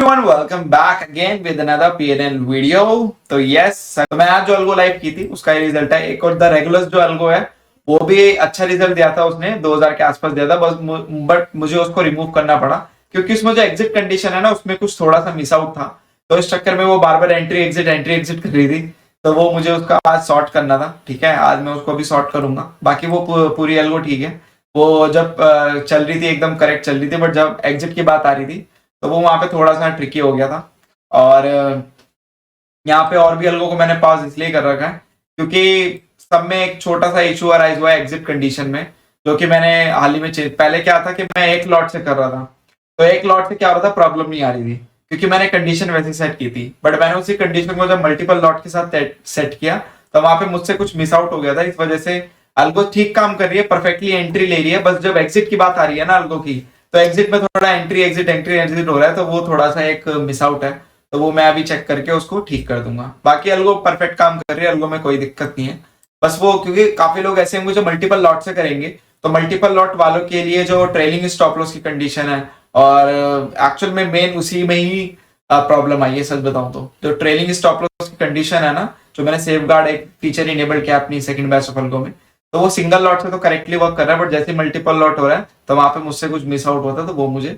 everyone, welcome back again with another PNL video। तो yes, तो मैं आज जो अल्गो लाइव की थी उसका ये रिजल्ट है। एक और द रेगुलर्स जो अल्गो है वो भी अच्छा रिजल्ट दिया था, उसने 2000 के आसपास दिया था बस, बट मुझे उसको रिमूव करना पड़ा क्योंकि उसमें जो एग्जिट कंडीशन है ना उसमें कुछ थोड़ा सा मिस आउट था। तो इस चक्कर में वो बार बार एंट्री एग्जिट कर रही थी, तो वो मुझे उसका आज सॉर्ट करना था। ठीक है, आज मैं उसको भी सॉर्ट करूंगा। बाकी वो पूरी अल्गो ठीक है। वो जब चल रही थी एकदम करेक्ट चल रही थी, बट जब एग्जिट की बात आ रही थी तो वो वहां पे थोड़ा सा ट्रिकी हो गया था। और यहाँ पे और भी अलगों को मैंने पॉज इसलिए कर रखा है क्योंकि सब में एक छोटा सा इशू अराइज हुआ है एग्जिट कंडीशन में, जो कि मैंने हाल ही में पहले क्या था कि मैं एक लॉट से कर रहा था, तो एक लॉट से क्या हो रहा था, प्रॉब्लम नहीं आ रही थी क्योंकि मैंने कंडीशन वैसे सेट की थी। बट मैंने उसी कंडीशन को जब मल्टीपल लॉट के साथ सेट किया तो वहां पे मुझसे कुछ मिस आउट हो गया था। इस वजह से अल्गो ठीक काम कर रही है, परफेक्टली एंट्री ले रही है, बस जब एग्जिट की बात आ रही है ना अल्गो की, तो एग्जिट में थोड़ा एंट्री एग्जिट हो रहा है, तो वो थोड़ा सा एक मिस आउट है। तो वो मैं अभी चेक करके उसको ठीक कर दूंगा। बाकी अल्गो परफेक्ट काम कर रही है, अल्गो में कोई दिक्कत नहीं है। बस वो क्योंकि काफी लोग ऐसे होंगे जो मल्टीपल लॉट से करेंगे, तो मल्टीपल लॉट वालों के लिए जो ट्रेलिंग स्टॉप लॉस की कंडीशन है, और एक्चुअल में मेन उसी में ही प्रॉब्लम आई है। सच बताऊं तो जो ट्रेलिंग स्टॉप लॉस की कंडीशन है ना, जो मैंने सेफ गार्ड एक फीचर इनेबल किया अपनी सेकंड बैच ऑफ अल्गो में, तो वो सिंगल लॉट से तो करेक्टली वर्क कर रहा है, बट जैसे मल्टीपल लॉट हो रहा है तो वहां पे मुझसे कुछ मिस आउट होता है, तो वो मुझे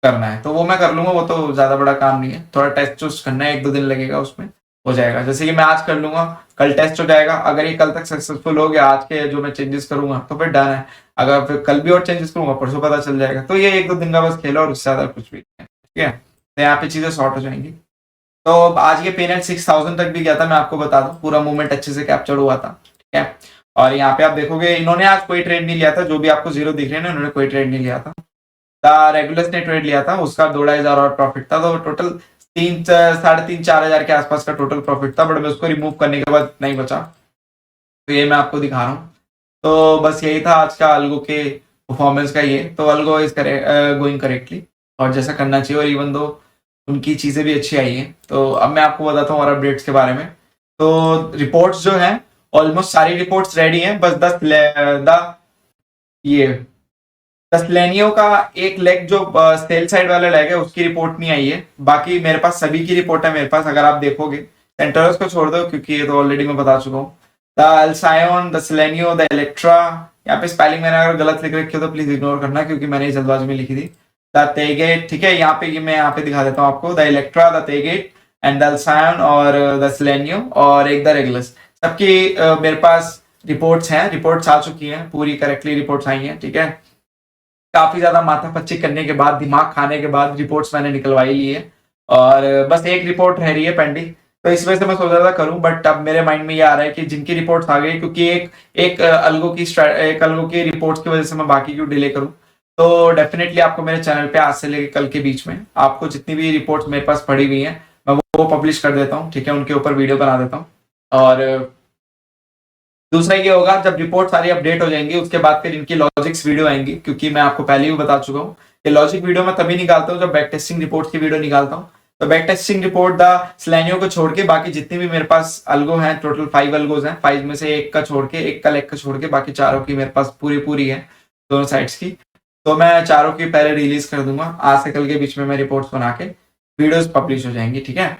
करना है। तो वो मैं कर लूंगा, वो तो ज्यादा बड़ा काम नहीं है। थोड़ा टेस्ट चूस्ट करना है, 1-2 दिन लगेगा, उसमें हो जाएगा। जैसे कि मैं आज कर लूंगा, कल टेस्ट हो जाएगा। अगर ये कल तक सक्सेसफुल हो गया, आज के जो मैं चेंजेस करूंगा तो फिर डन है। अगर फिर कल भी और चेंजेस करूंगा, परसों पता चल जाएगा। तो ये 1-2 दिन का बस खेल है और उससे ज्यादा कुछ भी नहीं है। ठीक है, तो यहाँ पे चीजें सॉर्ट हो जाएंगी। तो आज ये पेनेंट 6000 तक भी गया था, मैं आपको बता दूं, पूरा मूवमेंट अच्छे से कैप्चर हुआ था। ठीक है, और यहाँ पे आप देखोगे इन्होंने आज कोई ट्रेड नहीं लिया था, जो भी आपको जीरो दिख रहे हैं ना, इन्होंने कोई ट्रेड नहीं लिया था। रेगुलर्स ने ट्रेड लिया था, उसका 2-2,500 और प्रॉफिट था, तो टोटल 3-3.5-4 हजार के आसपास का टोटल प्रॉफिट था। बट मैं उसको रिमूव करने के बाद नहीं बचा, तो ये मैं आपको दिखा रहा हूँ। तो बस यही था आज का अल्गो के परफॉर्मेंस का। ये तो अल्गो इज गोइंग करेक्टली और जैसा करना चाहिए, और इवन दो उनकी चीजें भी अच्छी आई हैं। तो अब मैं आपको बताता हूँ और अपडेट्स के बारे में। तो रिपोर्ट्स जो हैं, ऑलमोस्ट सारी रिपोर्ट्स रेडी हैं, बस 10 लेनियो का एक लेग जो सेल साइड वाला लेग है उसकी रिपोर्ट नहीं आई है। बाकी मेरे पास सभी की रिपोर्ट है मेरे पास। अगर आप देखोगे, सेंटर्स को छोड़ दो क्योंकि ये तो ऑलरेडी मैं बता चुका हूँ। द अल्सायोन, द सेलेनियो, द इलेक्ट्रा, यहाँ पे स्पेलिंग मैंने अगर गलत लिख रखी हो तो प्लीज इग्नोर करना क्योंकि मैंने जल्दबाजी में लिखी थी। द तेगेट, ठीक है, यहाँ पे ये मैं यहाँ पे दिखा देता हूँ आपको। The Electra, the Taygete and the Alcyone और द सेलेनियो और एक द रेगुलस, सबकी मेरे पास रिपोर्ट्स हैं। रिपोर्ट्स आ चुकी हैं, पूरी करेक्टली रिपोर्ट्स आई हैं। ठीक है, काफी ज्यादा माथापच्ची करने के बाद, दिमाग खाने के बाद रिपोर्ट्स मैंने निकलवाई ली है, और बस एक रिपोर्ट रह रही है पेंडिंग। तो इस वजह से मैं सोच रहा था करूं, बट अब मेरे माइंड में ये आ रहा है कि जिनकी रिपोर्ट्स आ गई, क्योंकि एक अल्गो की रिपोर्ट्स की वजह से मैं बाकी क्यों डिले करूं। तो डेफिनेटली आपको मेरे चैनल पे आज से लेकर कल के बीच में आपको जितनी भी रिपोर्ट्स मेरे पास पड़ी हुई हैं मैं वो पब्लिश कर देता हूँ। ठीक है, उनके ऊपर वीडियो बना देता हूँ। और दूसरा ये होगा, जब रिपोर्ट सारी अपडेट हो जाएंगी उसके बाद फिर इनकी लॉजिक्स वीडियो आएंगी, क्योंकि मैं आपको पहले भी बता चुका हूँ कि लॉजिक वीडियो मैं तभी निकालता हूँ जब बैक टेस्टिंग रिपोर्ट की वीडियो निकालता हूँ। तो बैक टेस्टिंग रिपोर्ट द स्लैनियो को छोड़ के बाकी जितनी भी मेरे पास अल्गो हैं, टोटल 5 अल्गोज हैं, 5 में से एक का छोड़ के, एक का लेग का छोड़ के, बाकी चारों की मेरे पास पूरी है, दोनों साइड्स की। तो मैं चारों की पहले रिलीज कर दूंगा। आज से कल के बीच में मैं रिपोर्ट्स बना के वीडियोस पब्लिश हो जाएंगी। ठीक है,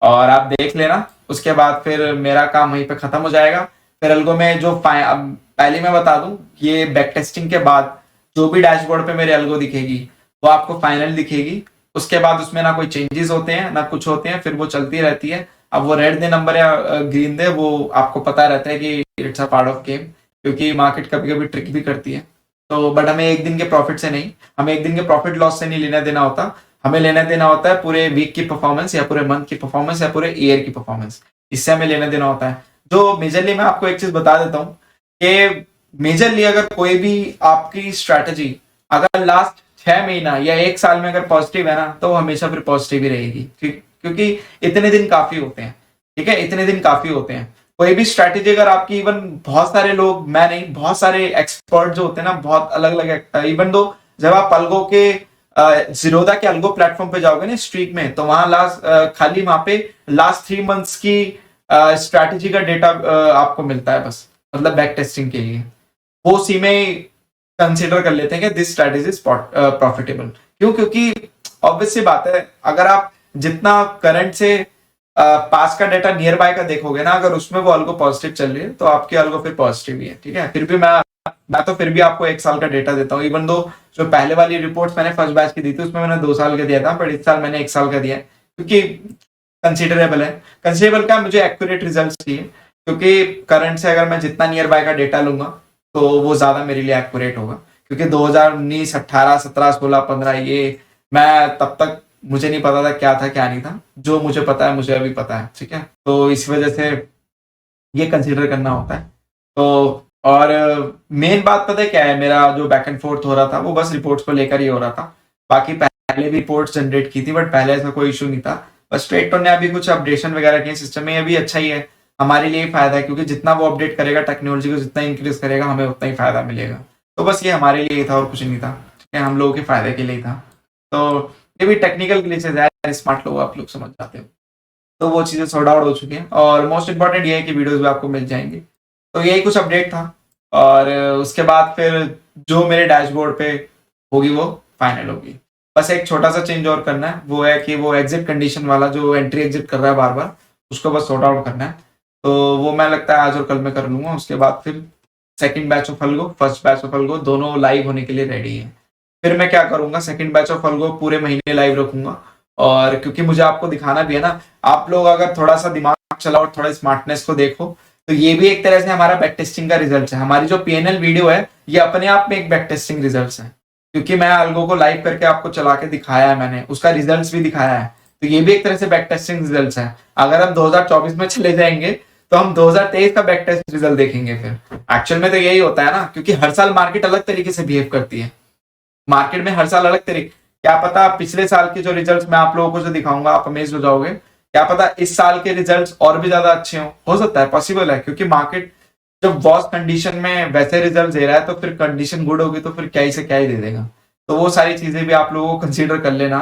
और आप देख लेना, उसके बाद फिर मेरा काम वहीं पे खत्म हो जाएगा। फिर अल्गो में जो अब पहले मैं बता दूं, ये बैक टेस्टिंग के बाद जो भी डैशबोर्ड पे मेरे अल्गो दिखेगी वो आपको फाइनल दिखेगी। उसके बाद उसमें ना कोई चेंजेस होते हैं ना कुछ होते हैं, फिर वो चलती रहती है। अब वो रेड दे नंबर या ग्रीन दे, वो आपको पता रहता है कि it's a part of game, क्योंकि मार्केट कभी कभी ट्रिक भी करती है। तो बट हमें एक दिन के प्रॉफिट से नहीं, हमें एक दिन के प्रॉफिट लॉस से नहीं लेना देना होता। हमें लेना देना होता है पूरे वीक की परफॉर्मेंस या पूरे मंथ की परफॉर्मेंस या पूरे ईयर की परफॉर्मेंस, इससे हमें लेना देना होता है। जो मेजरली मैं आपको एक चीज बता देता हूं कि मेजरली अगर कोई भी आपकी स्ट्रैटेजी अगर लास्ट 6 महीना या 1 साल में अगर पॉजिटिव है ना, तो हमेशा फिर पॉजिटिव ही रहेगी, क्योंकि इतने दिन काफी होते हैं। ठीक है, इतने दिन काफी होते हैं। कोई भी स्ट्रैटेजी अगर आपकी, इवन बहुत सारे लोग, मैं नहीं, बहुत सारे एक्सपर्ट जो होते हैं ना, बहुत अलग अलग, इवन दो जब आप अल्गो के जीरोधा के अल्गो प्लेटफॉर्म पे जाओगे ना स्ट्रीक में, तो वहां लास्ट खाली वहां पे लास्ट 3 मंथ्स की स्ट्रैटेजी का डेटा आपको मिलता है बस, मतलब बैक टेस्टिंग के लिए। वो उसी में कंसिडर कर लेते हैं कि दिस स्ट्रैटेजी इज प्रॉफिटेबल। क्यों? क्योंकि ऑब्वियस सी बात है, अगर आप जितना करंट से पास का डाटा नियर बाय का देखोगे ना, अगर उसमें वो अल्गो पॉजिटिव चल रही है तो आपकी अल्गो फिर पॉजिटिव ही है। ठीक है, फिर भी मैं तो फिर भी आपको 1 साल का डेटा देता हूँ। इवन दो जो पहले वाली रिपोर्ट्स मैंने फर्स्ट बैच की दी थी उसमें मैंने 2 साल का दिया था, बट इस साल मैंने 1 साल का दिया है क्योंकि कंसिडरेबल है। कंसिडरेबल का मुझे एक्यूरेट रिजल्ट चाहिए, क्योंकि करंट से अगर मैं जितना नियर बाय का डेटा लूंगा तो वो ज्यादा मेरे लिए एक्यूरेट होगा। क्योंकि 2019, 18, 17, 16, 15 ये मैं तब तक मुझे नहीं पता था क्या था क्या नहीं था। जो मुझे पता है मुझे अभी पता है। ठीक है, तो इस वजह से ये कंसीडर करना होता है। तो और मेन बात पता है क्या है, मेरा जो बैक एंड फोर्थ हो रहा था वो बस रिपोर्ट्स को लेकर ही हो रहा था। बाकी पहले भी रिपोर्ट्स जनरेट की थी, बट पहले ऐसा कोई इशू नहीं था। बस ट्रेडटोन ने अभी कुछ अपडेशन वगैरह किए सिस्टम में, अभी अच्छा ही है। हमारे लिए फायदा है, क्योंकि जितना वो अपडेट करेगा टेक्नोलॉजी को जितना इंक्रीज करेगा हमें उतना ही फायदा मिलेगा। तो बस ये हमारे लिए ही था और कुछ नहीं था। ठीक है, हम लोगों के फायदे के लिए ही था। तो ये भी टेक्निकल ग्लिचेस है, स्मार्ट लोग आप लोग समझ जाते हो। तो वो चीजें सॉर्ट आउट हो चुकी हैं, और मोस्ट इंपॉर्टेंट ये है कि वीडियोस भी आपको मिल जाएंगे। तो यही कुछ अपडेट था। और उसके बाद फिर जो मेरे डैशबोर्ड पे होगी वो फाइनल होगी। बस एक छोटा सा चेंज और करना है, वो है कि वो एग्जिट कंडीशन वाला जो एंट्री एग्जिट कर रहा है बार बार, उसको बस सॉर्ट आउट करना है। तो वो मैं लगता है आज और कल में कर लूंगा। उसके बाद फिर second batch of algo, first batch of algo दोनों लाइव होने के लिए रेडी है। फिर मैं क्या करूंगा, सेकंड बैच ऑफ अल्गो पूरे महीने लाइव रखूंगा। और क्योंकि मुझे आपको दिखाना भी है ना, आप लोग अगर थोड़ा सा दिमाग चलाओ और थोड़ा स्मार्टनेस को देखो, तो ये भी एक तरह से हमारा बैक टेस्टिंग का रिजल्ट है। हमारी जो पीएनएल वीडियो है ये अपने आप में एक बैक टेस्टिंग रिजल्ट है, क्योंकि मैं अल्गो को लाइव करके आपको चला के दिखाया है, मैंने उसका रिजल्ट भी दिखाया है। तो ये भी एक तरह से बैक टेस्टिंग रिजल्ट है। अगर हम 2024 में चले जाएंगे तो हम 2023 का बैक टेस्ट रिजल्ट देखेंगे। फिर एक्चुअल में तो यही होता है ना, क्योंकि हर साल मार्केट अलग तरीके से बिहेव करती है। मार्केट में हर साल अलग तरीके, क्या पता पिछले साल के जो रिजल्ट्स मैं आप लोगों को जो दिखाऊंगा आप अमेज हो जाओगे। क्या पता इस साल के रिजल्ट्स और भी ज्यादा अच्छे हो सकता है, पॉसिबल है। क्योंकि मार्केट जब वॉस कंडीशन में वैसे रिजल्ट दे रहा है तो फिर कंडीशन गुड होगी तो फिर क्या ही से क्या ही दे देगा। तो वो सारी चीजें भी आप लोगों को कंसीडर कर लेना।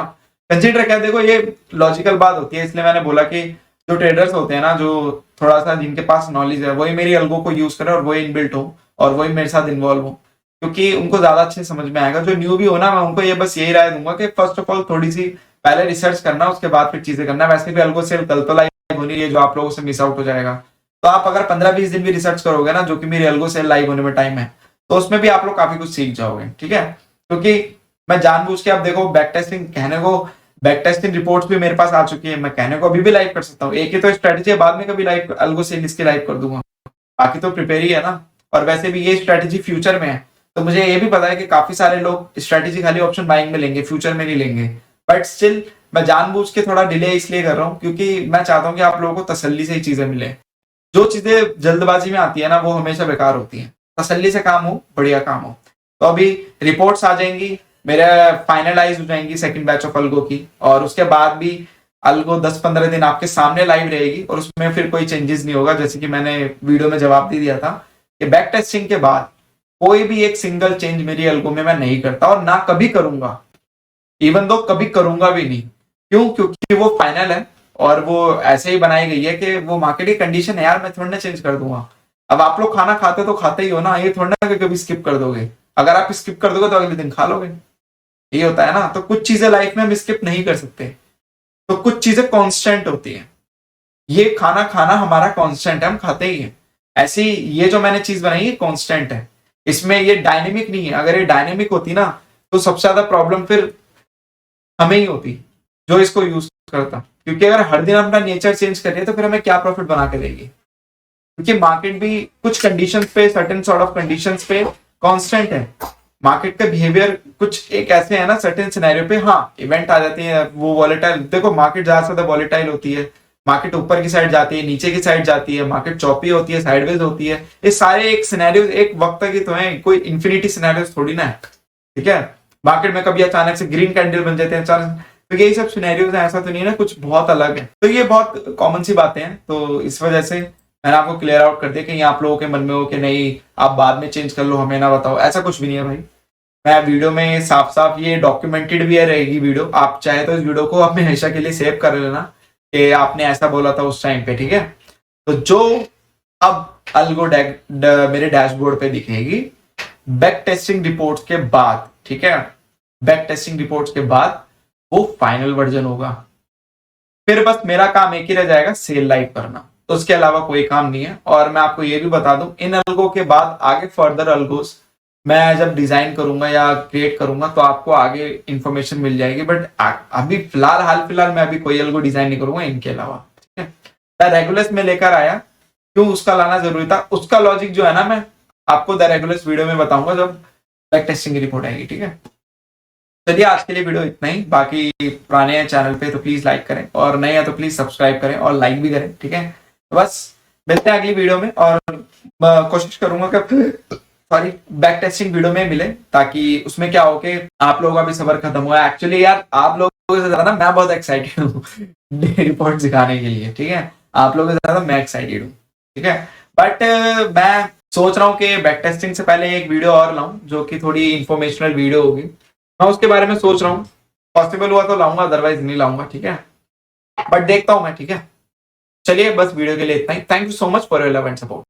कंसीडर क्या, देखो ये लॉजिकल बात होती है, इसलिए मैंने बोला कि जो ट्रेडर्स होते हैं ना, जो थोड़ा सा जिनके पास नॉलेज है, वही मेरी अल्गो को यूज करे और वही इनबिल्ट हो और वही मेरे साथ इन्वॉल्व हो, क्योंकि उनको ज्यादा अच्छे समझ में आएगा। जो न्यू भी हो ना, मैं उनको ये बस यही राय दूंगा कि फर्स्ट ऑफ ऑल थोड़ी सी पहले रिसर्च करना, उसके बाद फिर चीजें करना। वैसे भी अल्गो सेल कल तो लाइव होनी है, जो आप लोगों से मिस आउट हो जाएगा। तो आप अगर 15-20 दिन भी रिसर्च करोगे ना, जो कि मेरी अल्गो सेल लाइव होने में टाइम है, तो उसमें भी आप लोग काफी कुछ सीख जाओगे। ठीक है, क्योंकि मैं जानबूझ के, आप देखो बैक टेस्टिंग कहने को, बैक टेस्टिंग रिपोर्ट्स भी मेरे पास आ चुकी है, मैं कहने को अभी भी लाइव कर सकता हूँ। एक ही तो स्ट्रेटेजी है, बाद में कभी लाइव अल्गो सेल इसकी लाइव कर दूंगा, बाकी तो प्रिपेयर ही है ना। और वैसे भी ये स्ट्रेटेजी फ्यूचर में है, तो मुझे ये भी पता है कि काफी सारे लोग स्ट्रेटेजी खाली ऑप्शन बाइंग में लेंगे, फ्यूचर में नहीं लेंगे। बट स्टिल मैं जानबूझ के थोड़ा डिले इसलिए कर रहा हूँ, क्योंकि मैं चाहता हूँ कि आप लोगों को तसल्ली से ही चीजें मिले। जो चीजें जल्दबाजी में आती है ना, वो हमेशा बेकार होती है। तसल्ली से काम हो, बढ़िया काम हो। तो अभी रिपोर्ट्स आ जाएंगी, मेरे फाइनलाइज हो जाएंगी सेकंड बैच ऑफ अल्गो की, और उसके बाद भी अल्गो 10-15 दिन आपके सामने लाइव रहेगी, और उसमें फिर कोई चेंजेस नहीं होगा। जैसे कि मैंने वीडियो में जवाब दे दिया था कि बैक टेस्टिंग के बाद कोई भी एक सिंगल चेंज मेरी अल्गो में मैं नहीं करता, और ना कभी करूंगा। इवन दो कभी करूंगा भी नहीं। क्यों? क्योंकि वो फाइनल है, और वो ऐसे ही बनाई गई है कि वो मार्केट की कंडीशन है यार, मैं थोड़ी ना चेंज कर दूंगा। अब आप लोग खाना खाते तो खाते ही हो ना, ये थोड़ा ना कि कभी स्किप कर दोगे। अगर आप स्किप कर दोगे तो अगले दिन खा लोगे, ये होता है ना। तो कुछ चीजें लाइफ में हम स्किप नहीं कर सकते, तो कुछ चीजें कांस्टेंट होती हैं। ये खाना खाना हमारा कांस्टेंट है, हम खाते ही हैं। ऐसी ये जो मैंने चीज बनाई है कांस्टेंट है, इसमें ये डायनेमिक नहीं है। अगर ये डायनेमिक होती ना, तो सबसे ज्यादा प्रॉब्लम फिर हमें ही होती जो इसको यूज करता। क्योंकि अगर हर दिन अपना नेचर चेंज करिए तो फिर हमें क्या प्रॉफिट बना के देगी। क्योंकि मार्केट भी कुछ कंडीशंस पे, सर्टेन सॉर्ट ऑफ कंडीशंस पे कांस्टेंट है। मार्केट का बिहेवियर कुछ एक ऐसे है ना, सर्टेन सिनेरियो पे हाँ इवेंट आ जाती है, वो वॉलेटाइल। देखो मार्केट ज्यादा से ज्यादा वॉलेटाइल होती है, मार्केट ऊपर की साइड जाती है, नीचे की साइड जाती है, मार्केट चौपी होती है, साइडवेज होती है। ये सारे एक सिनेरियो एक वक्त तक ही तो है, कोई इन्फिनिटी सिनेरियोस थोड़ी ना है। ठीक है, मार्केट में कभी अचानक से ग्रीन कैंडल बन जाते हैं अचानक, तो यही सब सिनेरियोस हैं, ऐसा तो नहीं है ना, कुछ बहुत अलग है। तो ये बहुत कॉमन सी बातें हैं। तो इस वजह से मैंने आपको क्लियर आउट कर दिया कि आप लोगों के मन में हो कि नहीं आप बाद में चेंज कर लो, हमें ना बताओ, ऐसा कुछ भी नहीं है भाई। मैं वीडियो में साफ साफ ये डॉक्यूमेंटेड भी है रहेगी वीडियो। आप चाहे तो इस वीडियो को आप हमेशा के लिए सेव कर लेना कि आपने ऐसा बोला था उस टाइम पे। ठीक है, तो जो अब अल्गो मेरे डैशबोर्ड पे दिखेगी बैक टेस्टिंग रिपोर्ट्स के बाद, ठीक है, बैक टेस्टिंग रिपोर्ट्स के बाद वो फाइनल वर्जन होगा। फिर बस मेरा काम एक ही रह जाएगा, सेल लाइव करना। तो उसके अलावा कोई काम नहीं है। और मैं आपको ये भी बता दूं, इन अलगो के बाद आगे फर्दर अलगोस मैं जब डिजाइन करूंगा या क्रिएट करूंगा तो आपको आगे इंफॉर्मेशन मिल जाएगी। बट अभी फिलहाल हाल फिलहाल मैं अभी कोई अलगो डिजाइन नहीं करूंगा इनके अलावा, ठीक है। द रेगुलस में लेकर आया, क्यों उसका लाना जरूरी था, उसका लॉजिक जो है ना, मैं आपको द रेगुलस वीडियो में बताऊंगा जब बैक टेस्टिंग की रिपोर्ट आएगी, ठीक है। चलिए आज के लिए वीडियो इतना ही। बाकी पुराने हैं चैनल पे तो प्लीज लाइक करें, और नए हैं तो प्लीज सब्सक्राइब करें और लाइक भी करें, ठीक है। बस मिलते हैं अगली वीडियो में, और कोशिश करूंगा कि सॉरी बैक टेस्टिंग वीडियो में मिले, ताकि उसमें क्या हो कि आप लोगों का भी सबर खत्म हुआ। एक्चुअली यार आप लोगों से ज्यादा मैं बहुत एक्साइटेड हूँ रिपोर्ट दिखाने के लिए, ठीक है। आप लोगों से ज्यादा मैं एक्साइटेड हूँ, ठीक है। बट मैं सोच रहा हूँ कि बैक टेस्टिंग से पहले एक वीडियो और लाऊं जो कि थोड़ी इंफॉर्मेशनल वीडियो होगी। मैं उसके बारे में सोच रहा हूँ, पॉसिबल हुआ तो लाऊंगा, अदरवाइज नहीं लाऊंगा, ठीक है। बट देखता हूँ मैं, ठीक है। चलिए बस वीडियो के लिए इतना ही। Thank you so much for your love and support.